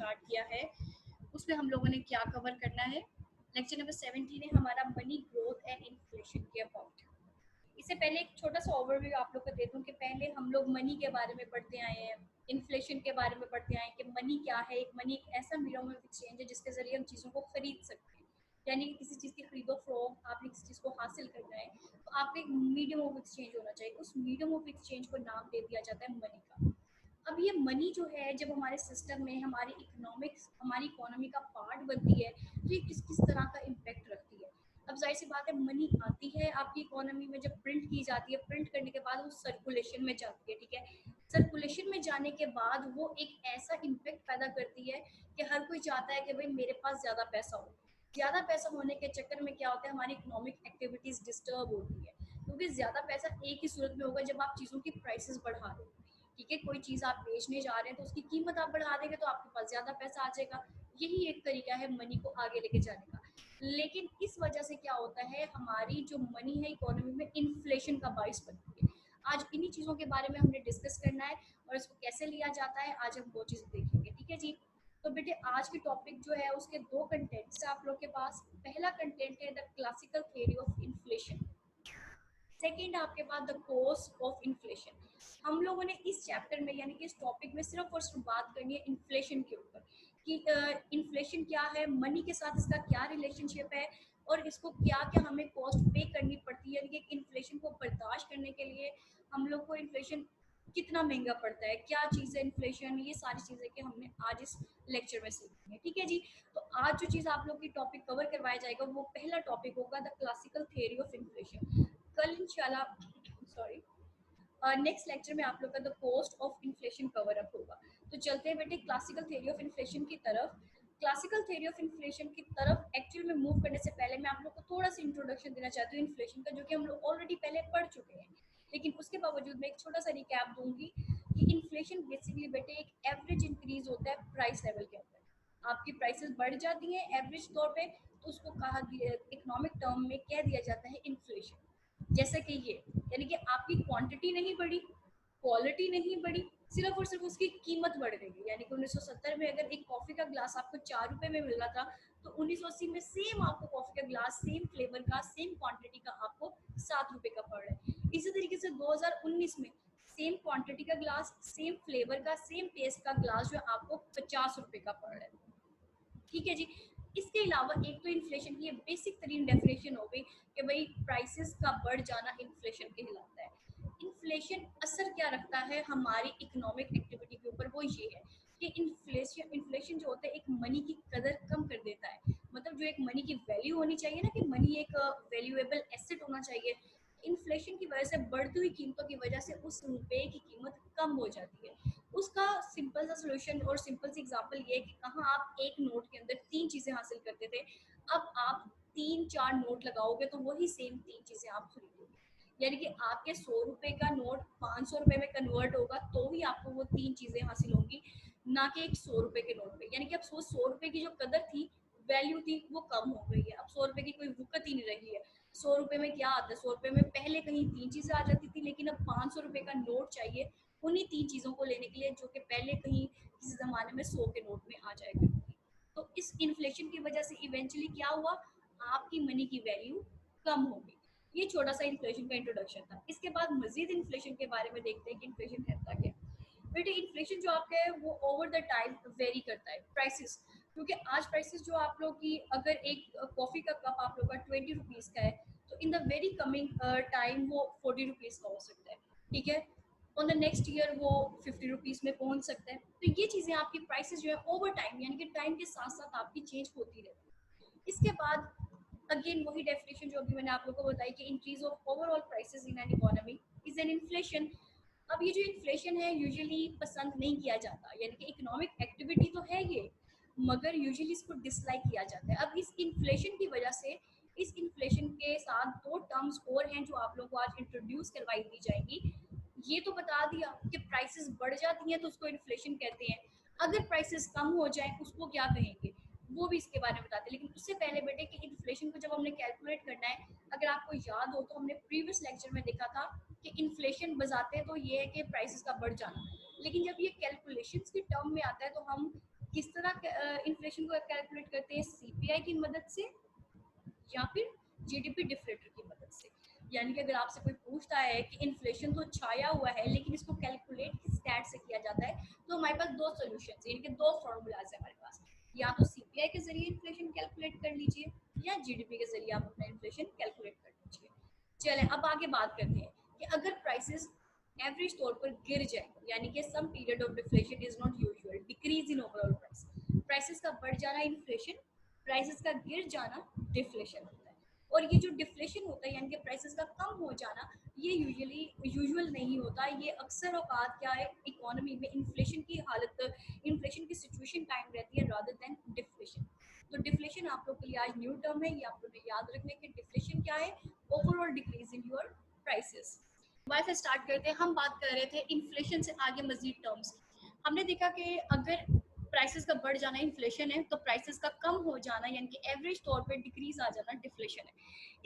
Start किया है, उसमें हम लोगों ने क्या कवर करना है। लेक्चर नंबर 17 है हमारा मनी ग्रोथ एंड इन्फ्लेशन के अबाउट। इससे पहले एक छोटा सा ओवरव्यू आप लोग को दे दूं कि पहले हम लोग मनी के बारे में पढ़ते आए हैं, इन्फ्लेशन के बारे में पढ़ते आए हैं कि मनी क्या है। एक मनी एक ऐसा मीडियम ऑफ एक्सचेंज है जिसके जरिए हम चीज़ों को खरीद सकते हैं, यानी कि किसी चीज़ की खरीदो फरोख्त, आपने किसी चीज़ को हासिल करना है तो आपका एक मीडियम ऑफ एक्सचेंज होना चाहिए। उस मीडियम ऑफ एक्सचेंज को नाम दे दिया जाता है मनी का। अब ये मनी जो है जब हमारे सिस्टम में हमारी इकोनॉमिक्स हमारी इकोनॉमी का पार्ट बनती है तो ये किस किस तरह का इम्पैक्ट रखती है। अब जाहिर सी बात है मनी आती है आपकी इकोनॉमी में, जब प्रिंट की जाती है, प्रिंट करने के बाद वो सर्कुलेशन में जाती है, ठीक है। सर्कुलेशन में जाने के बाद वो एक ऐसा इम्पैक्ट पैदा करती है कि हर कोई चाहता है कि भाई मेरे पास ज़्यादा पैसा हो। ज़्यादा पैसा होने के चक्कर में क्या होता है, हमारी इकोनॉमिक एक्टिविटीज़ डिस्टर्ब होती है, क्योंकि ज़्यादा पैसा एक ही सूरत में होगा जब आप चीज़ों की प्राइसेस बढ़ा दो। ठीक है, कोई चीज़ आप बेचने जा रहे हैं तो उसकी कीमत आप बढ़ा देंगे तो आपके पास ज़्यादा पैसा आ जाएगा। यही एक तरीका है मनी को आगे लेके जाने का। लेकिन इस वजह से क्या होता है, हमारी जो मनी है इकोनॉमी में इन्फ्लेशन का बाइस बनती है। आज इन्हीं चीज़ों के बारे में हमने डिस्कस करना है और इसको कैसे लिया जाता है आज हम वो चीज़ देखेंगे, ठीक है जी। तो बेटे आज की टॉपिक जो है उसके दो कंटेंट्स है आप लोग के पास। पहला कंटेंट है the classical theory of inflation, second आपके पास द कोर्स ऑफ इन्फ्लेशन। हम लोगों ने इस चैप्टर में यानी कि इस टॉपिक में सिर्फ और सिर्फ बात करनी है इन्फ्लेशन के ऊपर कि इन्फ्लेशन क्या है, मनी के साथ इसका क्या रिलेशनशिप है और इसको क्या क्या हमें कॉस्ट पे करनी पड़ती है, यानी कि इन्फ्लेशन को बर्दाश्त करने के लिए हम लोग को इन्फ्लेशन कितना महंगा पड़ता है, क्या चीज़ है इन्फ्लेशन, ये सारी चीज़ें कि हमने आज इस लेक्चर में सीखनी है, ठीक है जी। तो आज जो चीज़ आप लोग की टॉपिक कवर करवाया जाएगा वो पहला टॉपिक होगा the classical theory of inflation. कल इंशाल्लाह सॉरी नेक्स्ट लेक्चर में आप लोग का the cost of inflation cover up होगा। तो चलते हैं बेटे क्लासिकल थ्योरी ऑफ इन्फ्लेशन की तरफ। क्लासिकल थ्योरी ऑफ इन्फ्लेशन की तरफ एक्चुअल में मूव करने से पहले मैं आप लोग को थोड़ा सा इंट्रोडक्शन देना चाहती हूँ इन्फ्लेशन का, जो कि हम लोग ऑलरेडी पहले पढ़ चुके हैं, लेकिन उसके बावजूद मैं एक छोटा सा रिकैप दूंगी कि इन्फ्लेशन बेसिकली बेटे एक एवरेज इंक्रीज होता है प्राइस लेवल के अंदर। आपकी प्राइसेस बढ़ जाती हैं एवरेज तौर पे तो उसको कहा इकोनॉमिक टर्म में कह दिया जाता है इन्फ्लेशन। जैसे कि ये यानी कि आपकी क्वांटिटी नहीं बढ़ी, क्वालिटी नहीं बढ़ी, सिर्फ और सिर्फ उसकी कीमत बढ़ गई है। यानी कि 1970 में अगर एक कॉफी का ग्लास आपको 4 रुपए में मिल रहा था तो 1980 में सेम आपको कॉफी का ग्लास सेम फ्लेवर का सेम क्वांटिटी का आपको 7 रुपए का पड़ रहा है। इसी तरीके से 2019 में सेम क्वांटिटी का ग्लास सेम फ्लेवर का सेम टेस्ट का ग्लास जो आपको 50 रुपए का पड़ रहा है, ठीक है जी। इसके अलावा एक तो इन्फ्लेशन की बेसिक तरीन डेफिनेशन हो गई कि भाई प्राइसेस का बढ़ जाना इन्फ्लेशन कहलाता है। इन्फ्लेशन असर क्या रखता है हमारी इकोनॉमिक एक्टिविटी के ऊपर, वो ये है कि इन्फ्लेशन जो होता है एक मनी की कदर कम कर देता है। मतलब जो एक मनी की वैल्यू होनी चाहिए ना, कि मनी एक वैल्यूएबल एसेट होना चाहिए, इन्फ्लेशन की वजह से बढ़ती हुई कीमतों की वजह से उस रुपए की कीमत कम हो जाती है। उसका सिंपल सा सोल्यूशन और सिंपल सी एग्जांपल ये है कि कहाँ आप एक नोट के अंदर 3 चीजें हासिल करते थे, अब आप 3-4 नोट लगाओगे तो वही सेम 3 चीजें आप खरीदोगे। यानी कि आपके 100 रुपए का नोट 500 रुपए में कन्वर्ट होगा तो भी आपको वो 3 चीजें हासिल होंगी, ना कि एक 100 रुपए के नोट पे। यानी कि अब 100 रुपए की जो कदर थी, वैल्यू थी, वो कम हो गई है। अब 100 रुपए की कोई वक़्त ही नहीं रही है। 100 रुपए में क्या आता है, 100 रुपए में पहले कहीं 3 चीजें आ जाती थी, लेकिन अब 500 रुपए का नोट चाहिए उन्हीं 3 चीज़ों को लेने के लिए जो कि पहले कहीं किसी ज़माने में 100 के नोट में आ जाया करती थी। तो इस इन्फ्लेशन की वजह से इवेंचुअली क्या हुआ, आपकी मनी की वैल्यू कम हो गई। ये छोटा सा इन्फ्लेशन का इंट्रोडक्शन था। इसके बाद मजीद इन्फ्लेशन के बारे में देखते हैं कि इन्फ्लेशन है क्या। बेटे इन्फ्लेशन जो आपका है वो ओवर द टाइम वेरी करता है प्राइसेस, क्योंकि आज प्राइसेस जो आप लोग की अगर एक कॉफ़ी का कप आप लोग का 20 रुपीज़ का है तो in the very coming time वो 40 रुपीज़ का हो सकता है, ठीक है। ऑन द नेक्स्ट ईयर वो 50 रुपीज़ में पहुंच सकता है। तो ये चीज़ें आपकी प्राइसेस जो है ओवर टाइम यानी कि टाइम के साथ साथ आपकी चेंज होती रहती है। इसके बाद अगेन वही डेफिनेशन जो अभी मैंने आप लोगों को बताई कि increase of overall prices in an economy is an inflation. अब ये जो इन्फ्लेशन है यूजुअली पसंद नहीं किया जाता, यानी कि इकोनॉमिक एक्टिविटी तो है ये, मगर यूजुअली इसको डिसलाइक किया जाता है। अब इस इन्फ्लेशन की वजह से इस इन्फ्लेशन के साथ दो टर्म्स और हैं जो आप लोगों को आज इंट्रोड्यूस करवाई दी जाएंगी। ये तो बता दिया कि प्राइसेस बढ़ जाती हैं तो उसको इन्फ्लेशन कहते हैं, अगर प्राइसेस कम हो जाए उसको क्या कहेंगे वो भी इसके बारे में बताते हैं। लेकिन उससे पहले बेटे कि इन्फ्लेशन को जब हमने कैलकुलेट करना है, अगर आपको याद हो तो हमने प्रीवियस लेक्चर में देखा था कि इन्फ्लेशन बजाते हैं तो ये है कि प्राइसेस का बढ़ जाना, लेकिन जब ये कैलकुलेशंस की टर्म में आता है तो हम किस तरह इन्फ्लेशन को कैलकुलेट करते हैं, सीपीआई की मदद से या फिर जीडीपी डिफ्लेटर की मदद से। यानी कि अगर आपसे कोई पूछता है कि इन्फ्लेशन तो छाया हुआ है लेकिन इसको कैलकुलेट किस स्टैट से किया जाता है, तो हमारे पास दो सोल्यूशन है, इनके दो फॉर्मूलाज है हमारे पास। या तो सीपीआई के जरिए इन्फ्लेशन कैलकुलेट कर लीजिए या जीडीपी के जरिए आप अपना इन्फ्लेशन कैलकुलेट कर लीजिए। चलें अब आगे बात करते हैं कि अगर प्राइसेस एवरेज तौर पर गिर जाए, यानी कि some period of deflation is not usual, decrease in overall price. Prices का बढ़ जाना इन्फ्लेशन, प्राइसेस का गिर जाना डिफ्लेशन होता है। और ये जो डिफ्लेशन होता है यानी कि प्राइसेस का कम हो जाना, ये यूजुअल नहीं होता। ये अक्सर औकात क्या है, इकोनॉमी में इन्फ्लेशन की हालत, इन्फ्लेशन की सिचुएशन टाइम रहती है रादर देन डिफ्लेशन। तो डिफ्लेशन आप लोग के लिए आज न्यू टर्म है, ये आप लोग ने याद रखने की डिफ्लेशन क्या है, overall decrease in your prices. बात से स्टार्ट करते हैं, हम बात कर रहे थे इन्फ्लेशन से आगे मजीद टर्म्स। हमने देखा कि अगर प्राइसेस का बढ़ जाना इन्फ्लेशन है, तो प्राइसेस का कम हो जाना यानी कि एवरेज तौर पे डिक्रीज आ जाना डिफ्लेशन है।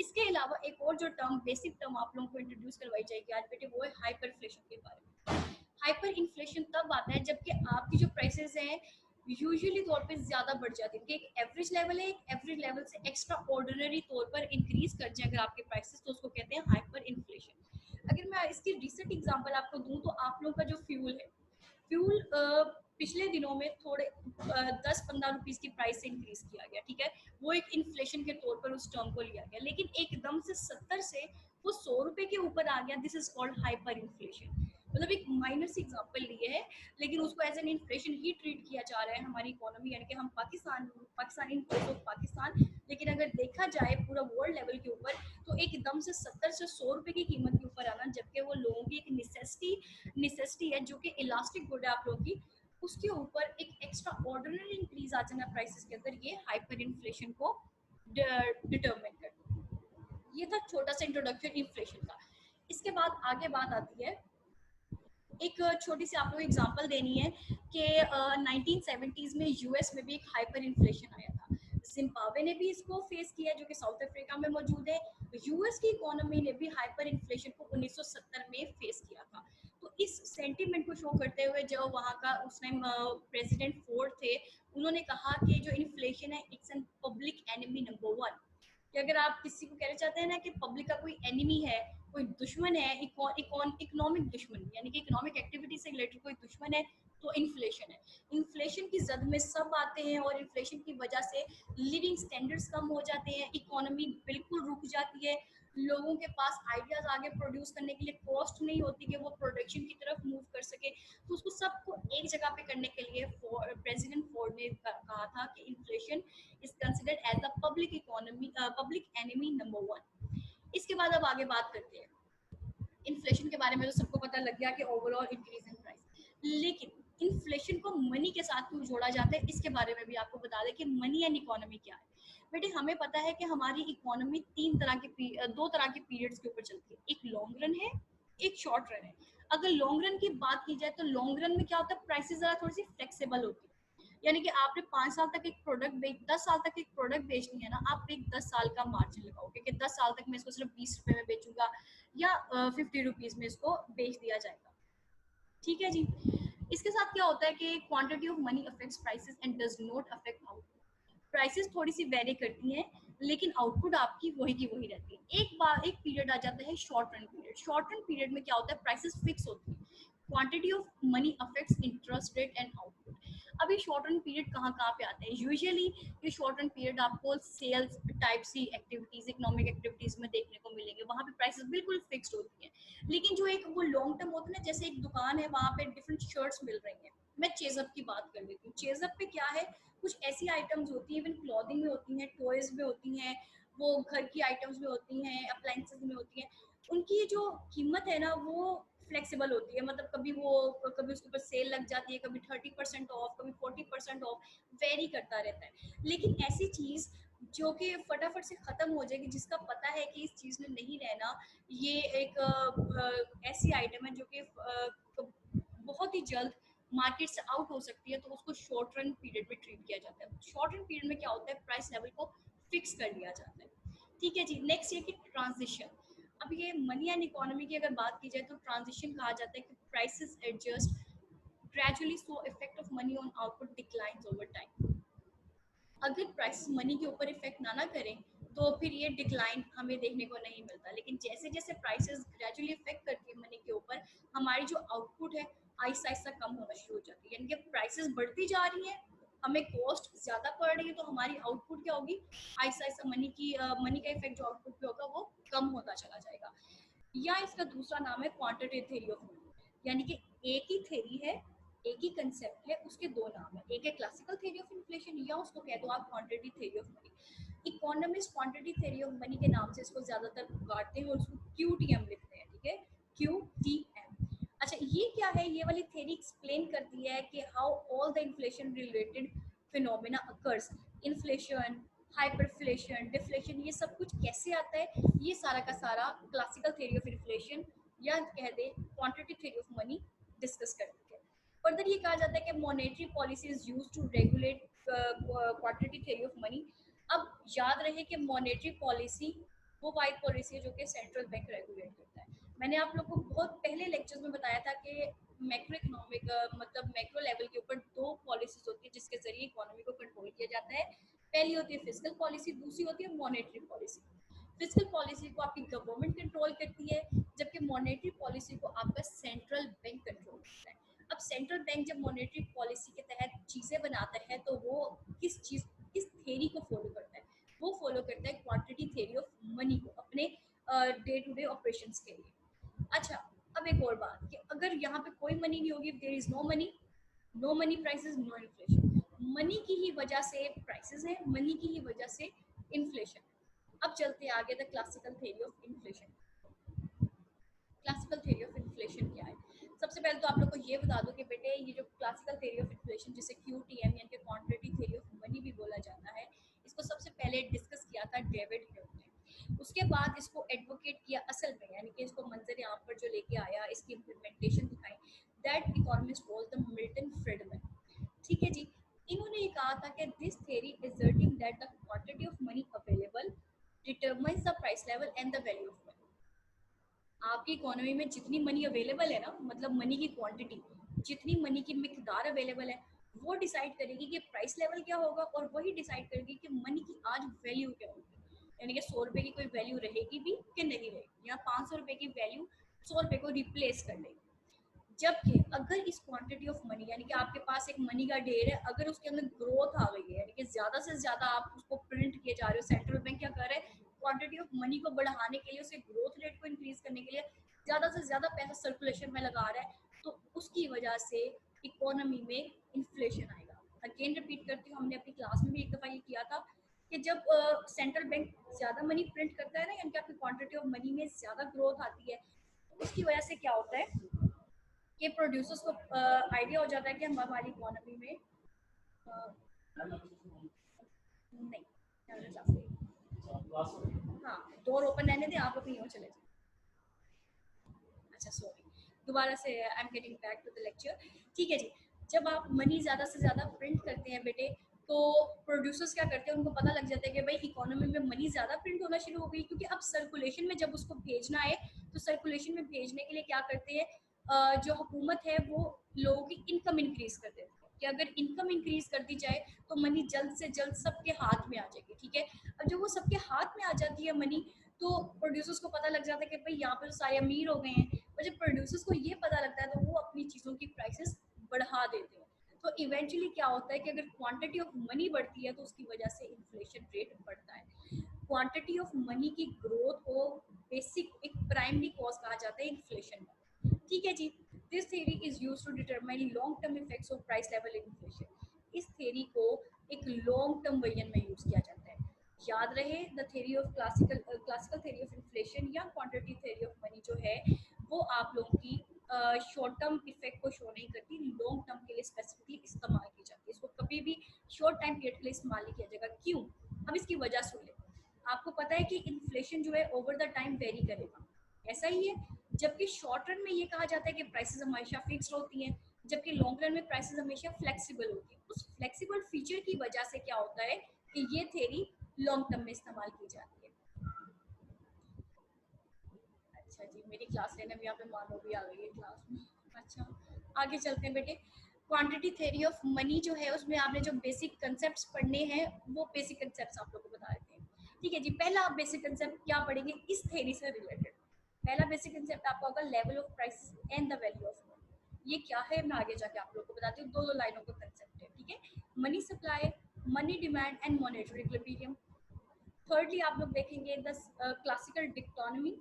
इसके अलावा एक और जो टर्म, बेसिक टर्म आप लोगों को इंट्रोड्यूस करवाई जाएगी आज बेटे, वो है हाइपर इन्फ्लेशन के बारे में। हाइपर इन्फ्लेशन तब आता है जबकि आपकी जो प्राइसेस हैं यूजुअली तौर पे ज्यादा बढ़ जाती है, कि एक एवरेज लेवल है, एक एवरेज लेवल से एक्स्ट्रा ऑर्डिनरी तौर पर इंक्रीज कर जाए अगर आपके प्राइसेस, तो उसको कहते हैं हाइपर इन्फ्लेशन। अगर मैं इसकी रिसेंट एग्जांपल आपको दूं तो आप लोगों का जो फ्यूल है, फ्यूल पिछले दिनों में थोड़े 10-15 रुपीज की प्राइस से इंक्रीज किया गया, ठीक है, वो एक इन्फ्लेशन के तौर पर उस टर्म को लिया गया, लेकिन एकदम से 70 से वो 100 रुपए के ऊपर आ गया। This is called hyper inflation. मतलब एक माइनर सी एग्जांपल लिए है, लेकिन उसको एज एन इन्फ्लेशन ही ट्रीट किया जा रहा है हमारी इकोनॉमी, यानी कि हम Pakistan in case of Pakistan, लेकिन अगर देखा जाए पूरा वर्ल्ड लेवल के ऊपर, तो एकदम से 70 से 100 रुपए की कीमत के ऊपर आना, जबकि वो लोगों की एक नेसेसिटी है जो कि इलास्टिक गुड है आप लोगों की, उसके ऊपर एक एक्स्ट्रा ऑर्डिनरी इंक्रीज आ जाना प्राइसेस के अंदर, ये हाइपर इन्फ्लेशन को डिटरमिन करता है। ये था छोटा सा इंट्रोडक्शन इन्फ्लेशन का। इसके बाद आगे बात आती है, एक छोटी सी आप लोग एग्जांपल देनी है कि 1970s में यूएस में भी एक हाइपर इन्फ्लेशन आया था। जिम्बाब्वे ने भी इसको फेस किया जो कि साउथ अफ्रीका में मौजूद है। यूएस की इकोनॉमी ने भी हाइपर इन्फ्लेशन को 1970 में फेस किया था। तो इस सेंटीमेंट को शो करते हुए जो वहाँ का उस टाइम प्रेसिडेंट फोर्ड थे, उन्होंने कहा कि जो इन्फ्लेशन है it's an public enemy number one. कि अगर आप किसी को कहना चाहते हैं ना कि पब्लिक का कोई एनिमी है, कोई दुश्मन है, इकोनॉमिक दुश्मन, यानी कि इकोनॉमिक एक्टिविटी से रिलेटेड कोई दुश्मन है, तो इन्फ्लेशन है। इन्फ्लेशन की जद में सब आते हैं और इन्फ्लेशन की वजह से लिविंग स्टैंडर्ड्स कम हो जाते हैं, इकोनॉमी बिल्कुल रुक जाती है, लोगों के पास आइडियाज आगे प्रोड्यूस करने के लिए कॉस्ट नहीं होती कि वो प्रोडक्शन की तरफ मूव कर सके। तो उसको सबको एक जगह पे करने के लिए प्रेसिडेंट फोर्ड ने कहा था कि inflation is considered as the public enemy number one. इसके बाद अब आगे बात करते हैं, इन्फ्लेशन के बारे में तो सबको पता लग गया कि ओवरऑल इंक्रीज इन प्राइस, लेकिन इन्फ्लेशन को मनी के साथ क्यों जोड़ा जाता है, इसके बारे में भी आपको बता दें कि मनी एंड इकोनॉमी क्या है। बेटे हमें पता है कि हमारी इकोनॉमी दो तरह के पीरियड्स के ऊपर चलती है, एक लॉन्ग रन है, एक शॉर्ट रन है। अगर लॉन्ग रन की बात की जाए तो लॉन्ग रन में क्या होता है, प्राइसेस जरा थोड़ी सी फ्लेक्सिबल होती है। यानी कि आपने 5 साल तक एक प्रोडक्ट बेच 10 साल तक एक प्रोडक्ट बेचनी है ना, आप एक 10 साल का मार्जिन लगाओगे कि 10 साल तक मैं इसको सिर्फ 20 रुपए में बेचूंगा या 50 रुपीज में इसको बेच दिया जाएगा, ठीक है जी। इसके साथ क्या होता है कि quantity of money affects prices and does not affect output. Prices थोड़ी सी वेरी करती हैं लेकिन आउटपुट आपकी वही की वही रहती है। एक पीरियड आ जाता है short run period. Short run period में क्या होता है, प्राइसेस फिक्स होती है, quantity of money affects interest rate and output. अभी शॉर्ट रन पीरियड कहाँ कहाँ पे आते हैं, यूजुअली ये शॉर्ट रन पीरियड आपको सेल्स टाइप सी एक्टिविटीज, इकोनॉमिक एक्टिविटीज में देखने को मिलेंगे, वहाँ पे प्राइसेस बिल्कुल फिक्स्ड होती हैं। लेकिन जो एक वो लॉन्ग टर्म होता है ना, जैसे एक दुकान है वहाँ पे डिफरेंट शर्ट्स मिल रही हैं, मैं चेजअप की बात कर लेती हूँ। चेजअप पे क्या है, कुछ ऐसी आइटम्स होती हैं, इवन क्लॉथिंग में होती हैं, टॉयज में होती हैं, वो घर की आइटम्स में होती हैं, अप्लायंसेस में होती हैं, उनकी जो कीमत है ना वो फ्लेक्सिबल होती है। मतलब कभी उसके ऊपर सेल लग जाती है, कभी 30% ऑफ, कभी 40% ऑफ, वेरी करता रहता है। लेकिन ऐसी चीज जो कि फटाफट से खत्म हो जाएगी, जिसका पता है कि इस चीज में नहीं रहना, ये एक ऐसी आइटम है जो कि बहुत ही जल्द मार्केट से आउट हो सकती है, तो उसको शॉर्ट रन पीरियड में ट्रीट किया जाता है। शॉर्ट रन पीरियड में क्या होता है, प्राइस लेवल को फिक्स कर लिया जाता है, ठीक है जी। नेक्स्ट ये कि ट्रांजिशन। अब ये मनी एंड इकोनॉमी की अगर बात की जाए तो ट्रांजिशन कहा जाता है कि prices adjust gradually so effect of money on output declines over time. अगर प्राइस मनी के ऊपर इफेक्ट ना करें तो फिर ये डिक्लाइन हमें देखने को नहीं मिलता, लेकिन जैसे जैसे प्राइसेस ग्रेजुअली इफेक्ट करती है मनी के ऊपर, हमारी जो आउटपुट है आहिस्ता आहिस्ता कम होना शुरू हो जाती है। यानी कि प्राइसेस बढ़ती जा रही है, हमें कॉस्ट ज्यादा पड़ रही है, तो हमारी आउटपुट क्या होगी, आहिस्ता आहिस्ता मनी का इफेक्ट जो आउटपुट पे होगा वो कम होता चला जाएगा। या इसका दूसरा नाम है क्वांटिटेटिव थ्योरी ऑफ मनी, यानी कि एक ही थ्योरी है, एक ही कंसेप्ट है, उसके दो नाम है, एक है क्लासिकल थ्योरी ऑफ इन्फ्लेशन या उसको कह दो आप quantity theory of money. Economist quantity theory of money के नाम से इसको ज्यादातर पुकारते हैं और उसको क्यूटीएम लिखते हैं, ठीक है, क्यूटीएम। अच्छा ये क्या है, ये वाली थ्योरी एक्सप्लेन करती है कि how all the inflation related phenomena occurs, inflation, hyperflation, deflation, ये सब कुछ कैसे आता है, ये सारा का सारा क्लासिकल थ्योरी ऑफ इन्फ्लेशन या कह दे quantity theory of money discuss करती है। फर्दर ये कहा जाता है कि monetary policy is used to regulate quantity theory of money. अब याद रहे कि मॉनेटरी पॉलिसी वो वाइड पॉलिसी है जो कि सेंट्रल बैंक रेगुलेट करता है। मैंने आप लोग को बहुत पहले लेक्चर्स में बताया था कि मैक्रो इकोनॉमिक मतलब मैक्रो लेवल के ऊपर दो पॉलिसीज होती है जिसके जरिए इकोनॉमी को कंट्रोल किया जाता है। पहली होती है फिस्कल पॉलिसी, दूसरी होती है मॉनेटरी पॉलिसी। फिस्कल पॉलिसी को आपकी गवर्नमेंट कंट्रोल करती है, जबकि मॉनेटरी पॉलिसी को आपका सेंट्रल बैंक कंट्रोल करता है। अब सेंट्रल बैंक जब मॉनेटरी पॉलिसी के तहत चीजें बनाता है तो वो किस थ्योरी को फॉलो करता है, वो फॉलो करता है क्वांटिटी थ्योरी ऑफ मनी को अपने डे टू डे ऑपरेशंस के लिए। अच्छा अब एक और बात कि अगर यहाँ पे कोई मनी नहीं होगी, there is no money, no money prices no inflation. Money की ही वजह से प्राइसेस है, मनी की ही वजह से इन्फ्लेशन। अब चलते हैं आगे, the classical theory of inflation. Classical theory of inflation क्या है? सबसे पहले तो आप लोग को ये बता दूं कि बेटे ये जो क्लासिकल थ्योरी ऑफ इन्फ्लेशन जिसे क्यूटीएम यानी कि क्वांटिटी थ्योरी ऑफ मनी भी बोला जाता है, इसको सबसे पहले डिस्कस किया था डेविड ह्यूम ने। उसके बाद इसको एडवोकेट किया असल में, यानी कि इसको मंजर यहाँ पर जो लेके आया, इसकी इम्प्लीमेंटेशन दिखाई, that economist was the Milton Friedman. ठीक है जी, इन्होंने ये कहा था कि this theory asserting that the quantity of money available determines the price level and the value of money। आपकी इकोनॉमी में जितनी मनी अवेलेबल है ना, मतलब मनी की क्वांटिटी, जितनी मनी की मिकदार अवेलेबल है वो डिसाइड करेगी कि प्राइस लेवल क्या होगा, और वही डिसाइड करेगी कि मनी की आज वैल्यू क्या होगी। यानी कि 100 रुपए की कोई वैल्यू रहेगी भी कि नहीं रहेगी, या 500 रुपए की वैल्यू 100 रुपए को रिप्लेस कर लेगी। जबकि अगर इस क्वांटिटी ऑफ मनी, यानी कि आपके पास एक मनी का ढेर है, अगर उसके अंदर ग्रोथ आ गई है, यानी कि ज्यादा से ज्यादा आप उसको प्रिंट किए जा रहे हो, सेंट्रल बैंक क्या कर रहा है, क्वांटिटी ऑफ मनी को बढ़ाने के लिए, उसके ग्रोथ रेट को इंक्रीज करने के लिए ज्यादा से ज्यादा पैसा सर्कुलेशन में लगा रहा है, तो उसकी वजह से इकोनॉमी में इन्फ्लेशन आएगा। अगेन रिपीट करती हूँ, हमने अपनी क्लास में भी एक दफा ये किया था कि जब सेंट्रल बैंक ज्यादा मनी प्रिंट करता है ना, यानी कि आपकी क्वांटिटी ऑफ मनी में ज्यादा ग्रोथ आती है, उसकी वजह से क्या होता है कि प्रोड्यूसर्स को आइडिया हो जाता है कि हम हमारी इकोनॉमी में नहीं, हाँ डोर ओपन रहने दें, आप अपनी ओर चले जाए। अच्छा सॉरी, दोबारा से I am getting back to the lecture. ठीक है जी, जब आप मनी ज़्यादा से ज़्यादा प्रिंट करते हैं बेटे, तो प्रोड्यूसर्स क्या करते हैं, उनको पता लग जाता है कि भाई इकोनॉमी में मनी ज़्यादा प्रिंट होना शुरू हो गई, क्योंकि अब सर्कुलेशन में जब उसको भेजना है तो सर्कुलेशन में भेजने के लिए क्या करते हैं, जो हुकूमत है वो लोगों की इनकम इंक्रीज कर देती है कि अगर इनकम इंक्रीज कर दी जाए तो मनी जल्द से जल्द सबके हाथ में आ जाएगी। ठीक है, अब जब वो सबके हाथ में आ जाती है मनी, तो प्रोड्यूसर्स को पता लग जाता है कि भाई यहाँ पर सारे अमीर हो गए हैं, और जब प्रोड्यूसर्स को ये पता लगता है तो वो अपनी चीज़ों की प्राइसेस बढ़ा देते हैं। तो इवेंचुअली क्या होता है कि अगर क्वांटिटी ऑफ मनी बढ़ती है तो उसकी वजह से इन्फ्लेशन रेट बढ़ता है। क्वांटिटी ऑफ मनी की ग्रोथ को बेसिक एक प्राइमरी कॉज कहा जाता है इन्फ्लेशन का। ठीक है जी, this theory is used to determine long term effects of price level inflation. इस थ्योरी को एक लॉन्ग टर्म वर्जन में यूज किया जाता है। याद रहे, the theory of classical theory of inflation या क्वांटिटी थ्योरी ऑफ मनी जो है वो आप लोगों की शॉर्ट टर्म इफेक्ट को शो नहीं करती, लॉन्ग टर्म के लिए स्पेसिफिकली इस्तेमाल की जाती है। इसको कभी भी शॉर्ट टाइम पीरियड के लिए इस्तेमाल नहीं किया जाएगा। क्यों? अब इसकी वजह सुन ले। आपको पता है कि इन्फ्लेशन जो है ओवर द टाइम वेरी करेगा, ऐसा ही है। जबकि शॉर्ट रन में ये कहा जाता है कि प्राइसेस हमेशा फिक्स्ड होती हैं, जबकि लॉन्ग रन में प्राइसेस हमेशा फ्लेक्सिबल होती है। उस फ्लेक्सिबल फीचर की वजह से क्या होता है कि ये थ्योरी लॉन्ग टर्म में इस्तेमाल की जाती है। अच्छा जी, मेरी क्लास लेने में यहाँ पे मानो भी आ गई है क्लास में। अच्छा, आगे चलते हैं बेटे। क्वांटिटी थ्योरी ऑफ मनी जो है उसमें आपने जो बेसिक कंसेप्ट पढ़ने हैं वो बेसिक कंसेप्ट आप लोग को बता देते हैं। ठीक है जी, पहला आप बेसिक कंसेप्ट क्या पढ़ेंगे इस थ्योरी से रिलेटेड। पहला बेसिक कंसेप्ट आपका होगा level of price and the value of money. ये क्या है मैं आगे जाके आप लोग को बताती हूँ, दो लाइनों का कंसेप्ट है। ठीक है, money supply, money demand and monetary equilibrium. Thirdly आप लोग देखेंगे the classical dichotomy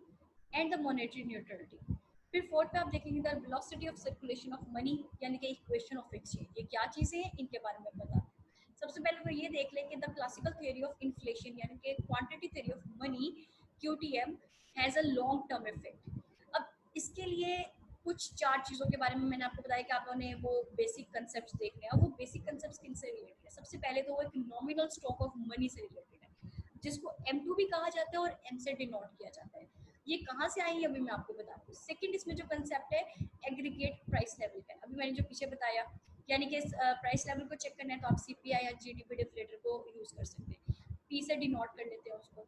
and the monetary neutrality. फिर फोर्थ पे आप देखेंगे the velocity of circulation of money यानी कि इक्वेशन ऑफ एक्सचेंज। ये क्या चीजें हैं इनके बारे में बता। सबसे पहले तो ये देख लें कि the classical theory of inflation यानी कि quantity theory of money QTM has a long term effect. अब इसके लिए कुछ चार चीजों के बारे में मैंने आपको बताया कि आपने वो बेसिक कंसेप्ट्स देखने हैं। वो बेसिक कंसेप्ट्स किन से रिलेटेड है? सबसे पहले तो वो एक नॉमिनल स्टॉक ऑफ मनी से रिलेटेड है, जिसको M2 भी कहा जाता है और M से डिनोट किया जाता है। ये कहाँ से आई है अभी मैं आपको बताती हूँ। सेकंड इसमें जो कंसेप्ट है एग्रीगेट प्राइस लेवल का, अभी मैंने जो पीछे बताया, यानी कि प्राइस लेवल को चेक करना है तो आप CPI या GDP डिफ्लेटर को यूज कर सकते हैं। P से डिनोट कर लेते हैं उसको।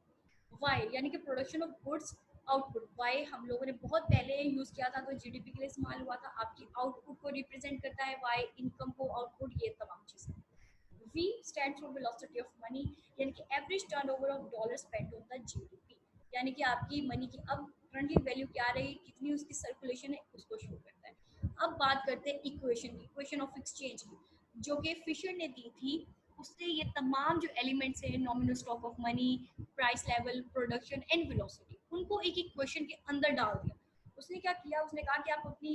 वाई यानी कि production of goods output. Y हम लोगों ने बहुत पहले यूज किया था तो GDP के लिए इस्तेमाल हुआ था। आपकी आउटपुट को रिप्रेजेंट करता है वाई, इनकम को आउटपुट, ये तमाम चीजें। V stands for velocity of money यानी कि average turnover of dollar spend on the GDP, यानी कि आपकी मनी की अब करंटली वैल्यू क्या रही, कितनी उसकी सर्कुलेशन है, उसको शो करता है। अब बात करते हैं इक्वेशन की, इक्वेशन ऑफ एक्सचेंज की, जो कि फिशर ने दी थी। उसने ये तमाम जो एलिमेंट्स है nominal stock of money, price level, production and velocity, उनको एक इक्वेशन के अंदर डाल दिया। उसने क्या किया, उसने कहा कि आप अपनी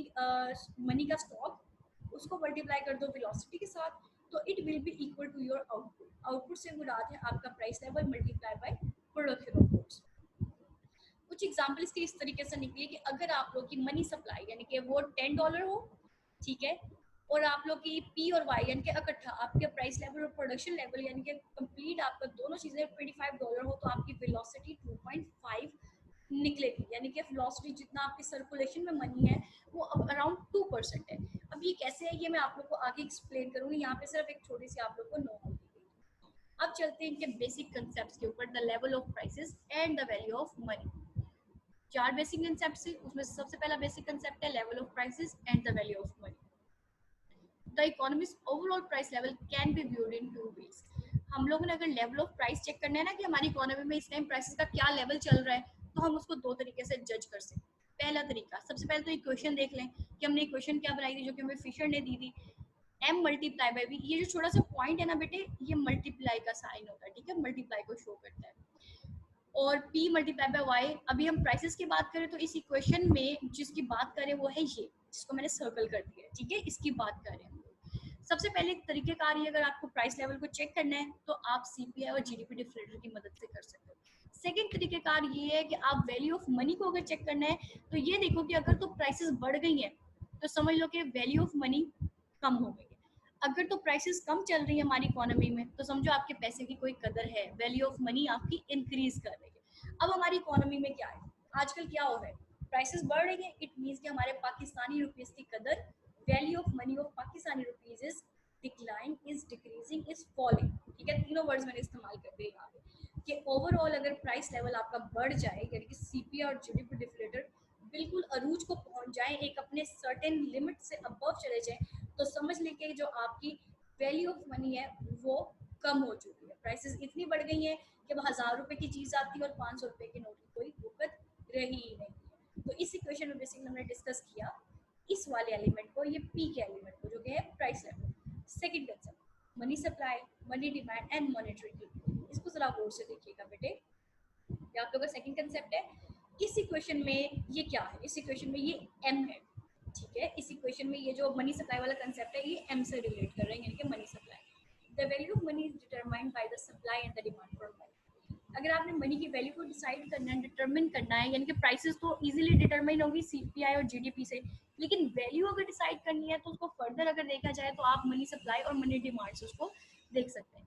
मनी का स्टॉक उसको मल्टीप्लाई कर दो वेलोसिटी के साथ, तो it will be equal to your output. Output से मुराद है आपका price level multiply by production of goods. कुछ एग्जांपल इसके इस तरीके से निकले कि अगर आप लोग की मनी सप्लाई यानी कि वो $10 हो, ठीक है, और आप लोग की P और Y यानी कि इकट्ठा आपके प्राइस लेवल और प्रोडक्शन लेवल यानी कि कंप्लीट आपका दोनों चीजें $25 हो, तो आपकी वेलोसिटी 2.5 निकलेगी। यानी कि वेलोसिटी जितना आपकी सर्कुलेशन में मनी है वो अब अराउंड 2% है। अब ये कैसे है ये मैं आप लोग को आगे एक्सप्लेन करूंगी, यहाँ पे सिर्फ एक छोटी सी आप लोग को नोट दी गई। अब चलते हैं इनके बेसिक कंसेप्ट्स के ऊपर, the level of prices and the value of money. चार बेसिक कंसेप्ट है, उसमें सबसे पहला बेसिक कंसेप्ट है level of prices and the value of money. The economics overall price level can be viewed in two ways. हम लोगों ने अगर लेवल ऑफ प्राइस चेक करना है ना कि हमारी इकोनॉमी में इस टाइम प्राइसेस का क्या लेवल चल रहा है, तो हम उसको दो तरीके से जज कर सकते हैं। पहला तरीका, सबसे पहले तो इक्वेशन देख लें कि हमने इक्वेशन क्या बनाई थी, जो कि हमें फिशर ने दी थी, M मल्टीप्लाई बाई V। ये जो छोटा सा पॉइंट है ना बेटे, ये मल्टीप्लाई का साइन होता है, ठीक है, मल्टीप्लाई को शो करता है। और P मल्टीप्लाई बाय वाई। अभी हम प्राइसेस की बात करें तो इस इक्वेशन में जिसकी बात करें वो है ये, जिसको मैंने सर्कल कर दिया है, ठीक है, इसकी बात करें। सबसे पहले तरीकेकार ये, अगर आपको प्राइस लेवल को चेक करना है तो आप CPI और GDP डिफ्लेटर की मदद से कर सकते हो। सेकंड तरीकेकार ये है कि आप वैल्यू ऑफ मनी को अगर चेक करना है तो ये देखो कि अगर तो प्राइसेस बढ़ गई हैं तो समझ लो कि वैल्यू ऑफ मनी कम हो गई है। अगर तो प्राइसेस कम चल रही है हमारी इकोनॉमी में तो समझो आपके पैसे की कोई कदर है, वैल्यू ऑफ मनी आपकी इंक्रीज कर रही है। अब हमारी इकोनॉमी में क्या है, आजकल क्या हो रहा है, प्राइसेस बढ़ रही है, इट मीन्स कि हमारे पाकिस्तानी रुपीस की कदर, value of money of Pakistani rupees is decline, is decreasing, is falling. ठीक है, तीनों वर्ड्स मैंने इस्तेमाल कर दिए यहाँ पे कि ओवरऑल अगर प्राइस लेवल आपका बढ़ जाए यानी कि CPI और GDP डिफ्लेटर बिल्कुल अरूज को पहुंच जाए, एक अपने सर्टेन लिमिट से अबव चले जाए, तो समझ लेके जो आपकी वैल्यू ऑफ मनी है वो कम हो चुकी है। प्राइसेस इतनी बढ़ गई हैं कि अब 1000 रुपए की चीज आती है और 500 रुपए के नोट की कोई वक़्त रही ही नहीं है। तो इस इक्वेशन में बेसिकली हमने डिस्कस किया इस वाले एलिमेंट को, ये P के एलिमेंट को, जो कि है price level. Second concept money supply, money demand and monetary equilibrium. इसको जरा गौर से देखिएगा बेटे, ये आप लोगों का सेकंड कंसेप्ट है। इस इक्वेशन में ये क्या है, इस इक्वेशन में ये M है, ठीक है। इस इक्वेशन में ये जो मनी सप्लाई वाला कंसेप्ट है ये M से रिलेट कर रहे हैं, यानी कि money supply. The value of money is determined by the supply and the demand for money. अगर आपने मनी की वैल्यू को डिसाइड करना है, डिटरमिन करना है, यानी कि प्राइसेस तो इजीली डिटरमाइन होगी CPI और GDP से, लेकिन वैल्यू अगर डिसाइड करनी है तो उसको फर्दर अगर देखा जाए तो आप मनी सप्लाई और मनी डिमांड से उसको देख सकते हैं।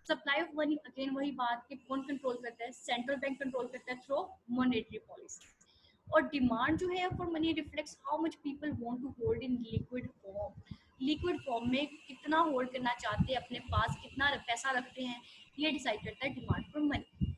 सप्लाई ऑफ मनी अगेन वही बात कि कौन कंट्रोल करता है, सेंट्रल बैंक कंट्रोल करता है थ्रू मॉनेटरी पॉलिसी। और डिमांड जो है for money reflects how much people want to hold in liquid form. Liquid form में कितना होल्ड करना चाहते हैं, अपने पास कितना पैसा रखते हैं, ये डिसाइड करता है डिमांड फॉर मनी।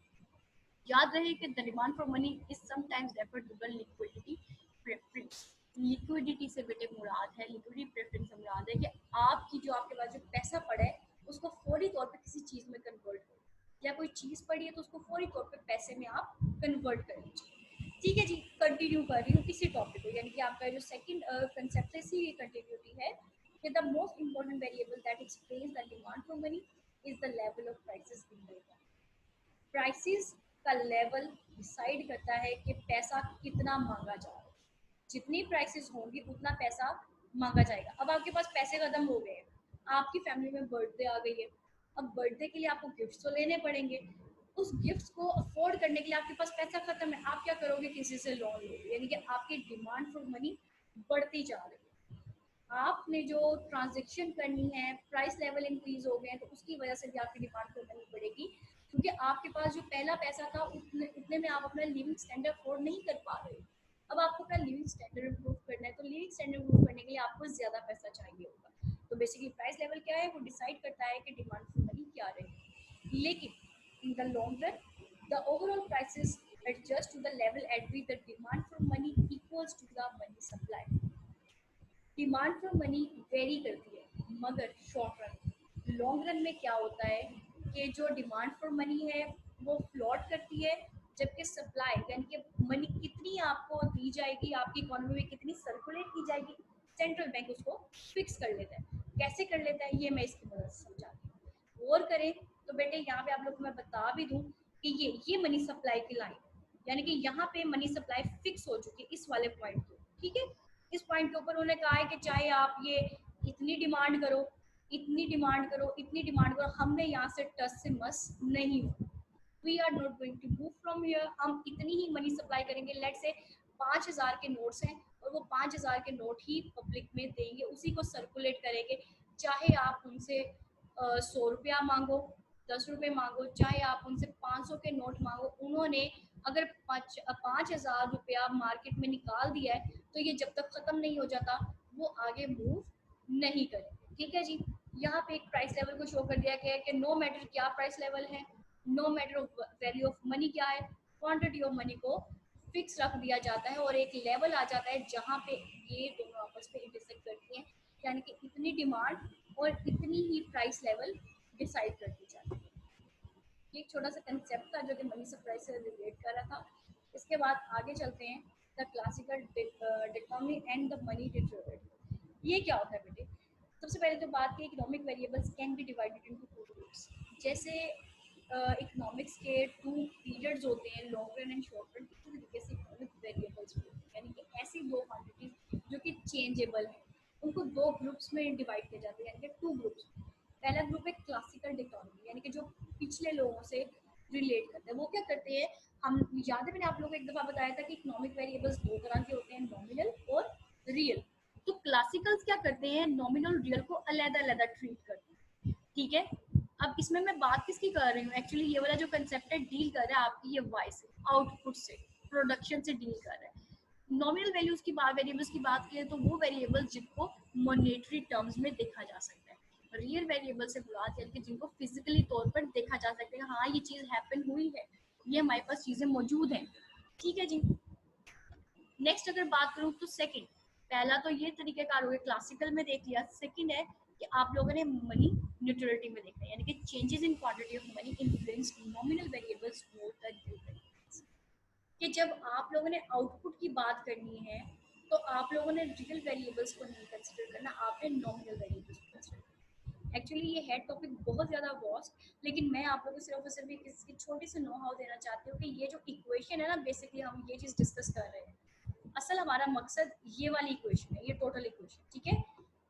याद रहे कि the demand for money is sometimes referred to the liquidity preference. Liquidity से बेटे मुराद है, लिक्विडिटी प्रेफरेंस से मुराद है कि आपकी जो आपके पास जो पैसा पड़ा है उसको फौरी तौर पे किसी चीज में कन्वर्ट करो, या कोई चीज पड़ी है तो उसको फौरी तौर पे पैसे में आप कन्वर्ट कर लीजिए। ठीक है जी, कंटिन्यू कर रही हूँ इसी टॉपिक को, यानी कि आपका जो सेकंड कंसेप्ट है इसी कंटिन्यूटी है कि the most important variable that explains the demand for money is the level of prices in the economy. Prices का लेवल डिसाइड करता है कि पैसा कितना मांगा जा रहा है। जितनी प्राइसेस होंगी उतना पैसा मांगा जाएगा। अब आपके पास पैसे खत्म हो गए हैं, आपकी फैमिली में बर्थडे आ गई है, अब बर्थडे के लिए आपको गिफ्ट्स तो लेने पड़ेंगे। उस गिफ्ट्स को अफोर्ड करने के लिए आपके पास पैसा खत्म है, आप क्या करोगे? किसी से लोन लोगे, यानी कि आपकी डिमांड फॉर मनी बढ़ती जा रही है। आपने जो ट्रांजेक्शन करनी है, प्राइस लेवल इंक्रीज हो गए हैं, तो उसकी वजह से भी आपकी डिमांड फॉर मनी बढ़ेगी, क्योंकि आपके पास जो पहला पैसा था उतने में आप अपना लिविंग स्टैंडर्ड अफोर्ड नहीं कर पा रहे हो। अब आपको अपना लिविंग स्टैंडर्ड इम्प्रूव करना है, तो लिविंग स्टैंडर्ड इम्प्रूव करने के लिए आपको ज़्यादा पैसा चाहिए होगा। तो बेसिकली प्राइस लेवल क्या है, वो डिसाइड करता है कि डिमांड फॉर मनी क्या रहेगी। लेकिन in the long run the overall prices adjust to the level at which the demand for money equals to the money supply. Demand for money vary करती है, मगर शॉर्ट रन लॉन्ग रन में क्या होता है कि जो डिमांड फॉर मनी है वो फ्लॉट करती है, जबकि सप्लाई यानी कि मनी कितनी आपको दी जाएगी, आपकी इकोनॉमी में कितनी सर्कुलेट की जाएगी, सेंट्रल बैंक उसको फिक्स कर लेता है। कैसे कर लेता है ये मैं इसकी मदद से समझाती हूँ। गौर करें तो बेटे यहाँ पे आप लोग को मैं बता भी दूँ कि ये मनी सप्लाई की लाइन, यानी कि यहाँ पे मनी सप्लाई फिक्स हो चुकी है इस वाले पॉइंट पे। ठीक है, इस पॉइंट के ऊपर उन्होंने कहा है कि चाहे आप ये इतनी डिमांड करो, इतनी डिमांड करो, इतनी डिमांड करो, हमने यहाँ से टच से मस नहीं हो, we are not going to move from here. हम इतनी ही मनी सप्लाई करेंगे। लेट से 5,000 के नोट्स हैं और वो 5,000 के नोट ही पब्लिक में देंगे, उसी को सर्कुलेट करेंगे। चाहे आप उनसे 100 रुपया मांगो, 10 रुपये मांगो, चाहे आप उनसे 500 के नोट मांगो, उन्होंने अगर 5,000 रुपया मार्केट में निकाल दिया है तो ये जब तक खत्म नहीं हो जाता वो आगे मूव नहीं करेंगे। ठीक है जी, यहाँ पे एक प्राइस लेवल को शो कर दिया गया है कि नो मैटर क्या प्राइस लेवल है, no matter of value of money क्या है, क्वांटिटी ऑफ मनी को फिक्स रख दिया जाता है और एक लेवल आ जाता है जहाँ पे ये दोनों आपस में इंटरसेक्ट करती हैं, यानी कि इतनी डिमांड और इतनी ही प्राइस लेवल डिसाइड कर दी जाती है। ये एक छोटा सा कंसेप्ट था जो कि मनी सप्लाई से रिलेट कर रहा था। इसके बाद आगे चलते हैं, the classical dichotomy and the money dichotomy. ये क्या होता है बेटे? सबसे पहले तो बात की economic variables can be divided into two groups. जैसे इकोनॉमिक्स के टू पीरियड्स होते हैं, long run and short run, इसी तरीके से इकोनॉमिक वेरिएबल्स होते हैं, यानी कि ऐसी दो क्वांटिटीज जो कि चेंजेबल है, उनको दो ग्रुप्स में डिवाइड किया जाता है, यानी कि टू ग्रुप्स। पहला ग्रुप है क्लासिकल डिटर्मिनी, यानी कि जो पिछले लोगों से रिलेट करते हैं। वो क्या करते हैं, हम याद है मैंने आप लोगों को एक दफ़ा बताया था कि इकोनॉमिक वेरिएबल्स दो तरह के होते हैं, नॉमिनल और रियल। तो क्लासिकल्स क्या करते हैं, नॉमिनल रियल को अलग-अलग ट्रीट करते हैं। ठीक है, अब इसमें मैं बात किसकी कर रही हूँ, एक्चुअली ये वाला जो कंसेप्ट है डील कर रहा है आपकी ये वाई से, आउटपुट से, प्रोडक्शन से डील कर रहा है। नॉमिनल वैल्यूज की बात, वेरिएबल्स की बात करें तो वो वेरिएबल्स जिनको मॉनेटरी टर्म्स में देखा जा सकता है। रियल वेरिएबल से मुराद यानी कि जिनको फिजिकली तौर पर देखा जा सकता है, हाँ ये चीज हैपन हुई है, ये हमारे पास चीजें मौजूद हैं। ठीक है जी, नेक्स्ट अगर बात करूँ तो सेकंड, पहला तो ये तरीकेकार हो गया क्लासिकल में देख लिया। सेकंड है कि आप लोगों ने मनी न्यूट्रलिटी में देखना है, यानी कि changes in quantity of money influence nominal variables more than real variables. कि जब आप लोगों ने आउटपुट की बात करनी है तो आप लोगों ने रियल वेरिएबल्स को नहीं कंसिडर करना, आपने नॉमिनल वेरिएबल्स को कंसिडर करना। एक्चुअली ये है टॉपिक बहुत ज़्यादा वॉस्ट, लेकिन मैं आप लोगों को सिर्फ और सिर्फ इसकी छोटी सी नो हाउ देना चाहती हूँ कि ये जो इक्वेशन है ना, बेसिकली हम ये चीज़ डिस्कस कर रहे हैं, असल हमारा मकसद ये वाली इक्वेशन है, ये टोटल इक्वेशन। ठीक है,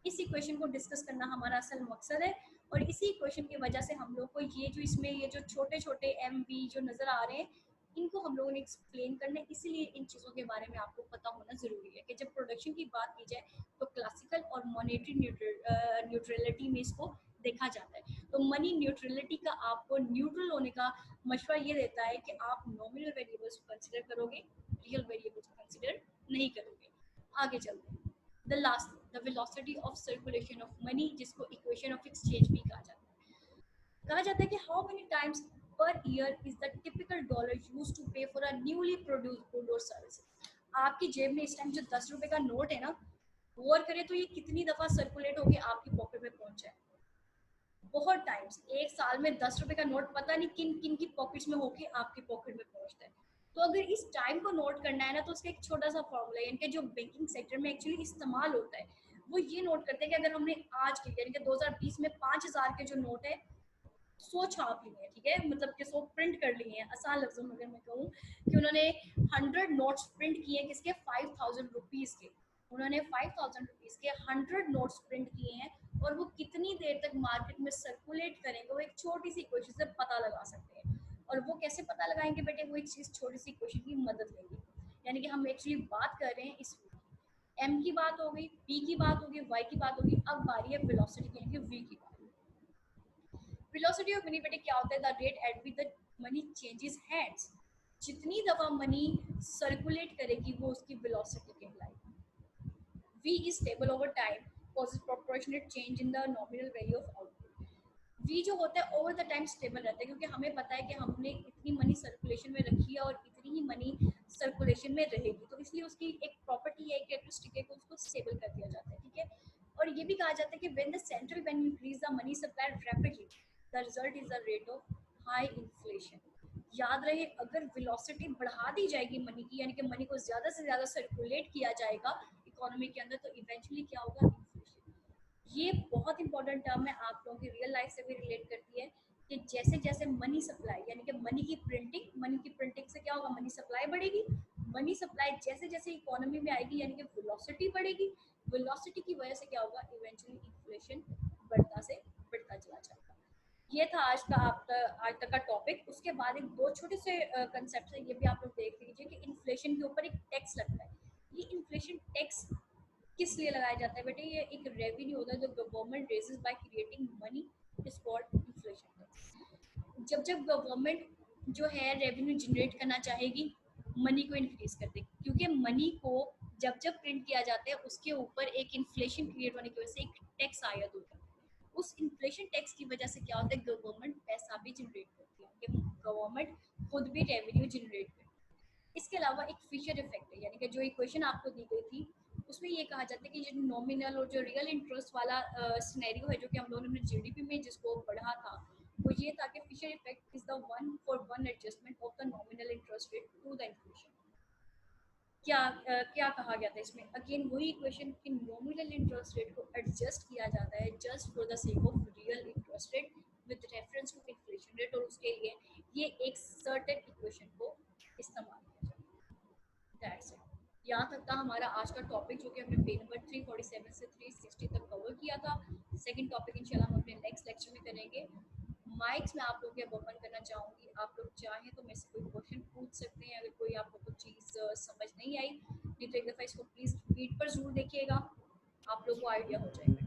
इस इक्वेशन को डिस्कस करना हमारा असल मकसद है, और इसी इक्वेशन की वजह से हम लोग को ये जो इसमें ये जो छोटे छोटे एम बी जो नज़र आ रहे हैं, इनको हम लोगों ने एक्सप्लेन करना है। इसीलिए इन चीज़ों के बारे में आपको पता होना ज़रूरी है कि जब प्रोडक्शन की बात की जाए तो क्लासिकल और मॉनेटरी न्यूट्रलिटी में इसको देखा जाता है। तो मनी न्यूट्रलिटी का आपको न्यूट्रल होने का मशवरा ये देता है कि आप नॉमिनल वेरिएबल्स को कंसिडर करोगे, रियल वेरिएबल्स को कंसिडर नहीं करोगे। आगे चलते हैं, the last, the velocity of circulation of money, जिसको इक्वेशन ऑफ एक्सचेंज भी कहा जाता है। कहा जाता है कि how many times per year is the typical dollar used to pay for a newly produced good और सर्विस। आपकी जेब में इस टाइम जो 10 रुपए का नोट है ना, गौर करें तो ये कितनी दफा सर्कुलेट होके आपकी पॉकेट में पहुंचा है। बहुत टाइम्स, एक साल में 10 रुपए का नोट पता नहीं किन किन की पॉकेट्स में होके आपकी पॉकेट में पहुंचता है। तो अगर इस टाइम को नोट करना है ना, तो उसका एक छोटा सा फॉर्मूला है, यानी कि जो बैंकिंग सेक्टर में एक्चुअली इस्तेमाल होता है, वो ये नोट करते हैं कि अगर हमने आज के यानी कि 2020 में 5,000 के जो नोट है 100 छाप लिए हैं, ठीक है, मतलब कि 100 प्रिंट कर लिए हैं, आसान लफ्जों में अगर मैं कहूँ कि उन्होंने 100 नोट्स प्रिंट किए किसके, 5,000 रुपीज के। उन्होंने 5,000 रुपीज के 100 नोट्स प्रिंट किए हैं, और वो कितनी देर तक मार्केट में सर्कुलेट करेंगे, वो एक छोटी सी क्वेश्चन से पता लगा सकते हैं। और वो कैसे पता लगाएंगे बेटे, वो एक चीज छोटी सी क्वेश्चन की मदद लेंगे। यानी कि हम एक्चुअली बात कर रहे हैं इस एम की बात हो गई, पी की बात होगी, वाई की बात होगी, अब बारी है वेलोसिटी की, यानी कि वी की बात। वेलोसिटी ऑफ मनी बेटे क्या होता है, the rate at which the money changes hands. जितनी दफा मनी सर्कुलेट करेगी वो उसकी वेलोसिटी कहलाएगी। v is stable over time causes proportionate change in the nominal value of output। v जो होता है ओवर द टाइम स्टेबल रहता है, क्योंकि हमें पता है कि हमने इतनी मनी सर्कुलेशन में रखी है और इतनी ही मनी सर्कुलेशन में रहेगी, तो इसलिए उसकी एक प्रॉपर्टी है, एक कैरेक्टरिस्टिक है कि उसको स्टेबल कर दिया जाता है, ठीक है। और ये भी कहा जाता है कि when the central bank increase the money supply rapidly, the result is the rate of high inflation. याद रहे, अगर वेलोसिटी बढ़ा दी जाएगी मनी की, यानी कि मनी को ज्यादा से ज्यादा सर्कुलेट किया जाएगा इकोनॉमी के अंदर, तो इवेंचुअली क्या होगा, इन्फ्लेशन। ये बहुत इंपॉर्टेंट टर्म है, आप लोगों की रियल लाइफ से भी रिलेट करती है कि जैसे जैसे मनी सप्लाई, यानी कि मनी की प्रिंटिंग से क्या होगा, मनी सप्लाई बढ़ेगी। मनी सप्लाई जैसे जैसे इकोनॉमी में आएगी, यानी कि वेलोसिटी बढ़ेगी। वेलोसिटी की वजह से क्या होगा, इवेंचुअली इन्फ्लेशन बढ़ता से बढ़ता चला जाएगा। ये था आज का आपका आज तक का टॉपिक। उसके बाद एक दो छोटे से कंसेप्ट है, ये भी आप लोग देख लीजिए कि इन्फ्लेशन के ऊपर एक टैक्स लगता है। ये इन्फ्लेशन टैक्स किस लिए लगाया जाता है बेटे, ये एक रेवेन्यू होता है जो government raises by creating money, is called inflation tax. जब जब गवर्नमेंट जो है रेवेन्यू जनरेट करना चाहेगी, मनी को इंक्रीज कर देगी, क्योंकि मनी को जब जब प्रिंट किया जाता है उसके ऊपर एक इन्फ्लेशन क्रिएट होने की वजह से एक टैक्स आयत होता है। उस इन्फ्लेशन टैक्स की वजह से क्या होता है, गवर्नमेंट पैसा भी जनरेट करती है, कि गवर्नमेंट खुद भी रेवेन्यू जनरेट करती है। इसके अलावा एक फिशर इफेक्ट है, यानी कि जो इक्वेशन आपको दी गई थी उसमें ये कहा जाता है कि जो नॉमिनल और जो रियल इंटरेस्ट वाला सिनेरियो है, जो कि हम लोगों ने जीडीपी में जिसको पढ़ा था, वो ये था कि Fisher effect is the one for one adjustment of the nominal interest rate to the inflation. क्या कहा गया था इसमें, अगेन वही इक्वेशन कि नॉमिनल इंटरेस्ट रेट को एडजस्ट किया जाता है just for the sake of real interest rate with reference to inflation rate, और उसके लिए ये एक सर्टेन इक्वेशन को इस्तेमाल किया जाता है। That's it. यहाँ तक था हमारा आज का टॉपिक, जो कि हमने पेज नंबर 347 से 360 तक कवर किया था। सेकंड टॉपिक इंशाल्लाह हम अपने नेक्स्ट लेक्चर में करेंगे। माइक्स में आप लोग के ओपन करना चाहूँगी, आप लोग चाहें तो मेरे से कोई क्वेश्चन पूछ सकते हैं, अगर कोई आपको कुछ चीज़ समझ नहीं आई, नहीं तो एक दफ़ा इसको प्लीज़ रिपीट पर जरूर देखिएगा, आप लोग को आइडिया हो जाएगा।